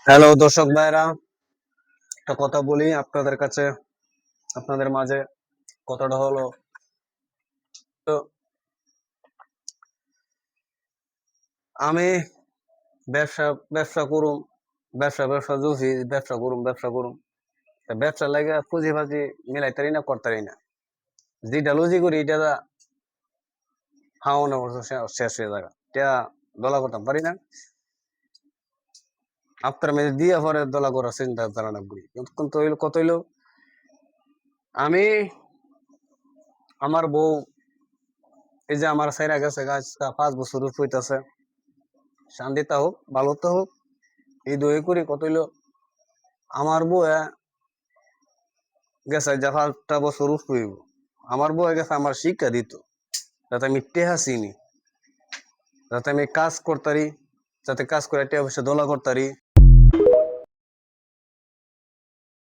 Hello দর্শক ভাইরা, একটা কথা বলি আপনাদের কাছে, আপনাদের মাঝে। কথাটা হলো, তো আমি ব্যবসা ব্যবসা করুম, ব্যবসা জুছি, ব্যবসা করুম। তা ব্যবসা লাগে পুঁজি ভাজি মিলাইতারি না করতারি না, যেটা লুজি করি এটা হাওনে শেষ হয়ে যাবে, এটা দলা করতাম পারি না। আপনার মেয়ে দিয়ে পরে দলা করার চিন্তা ধারণা করি, কিন্তু কত হইলো, আমি আমার বউ, এই যে আমার সাইরা গেছে গাছ 5 বছর হইতাছে, শান্তিতে হোক ভালোতে হোক, এই দই করি কত হইলো। আমার বউ গেছে যা 5টা বছর হইব, আমার বউ গেছে আমার শিক্ষা দিত, যাতে আমি টেহা চিনি, যাতে আমি কাজ করতারি, যাতে কাজ করে টেহা পয়সা দোলা করতারি।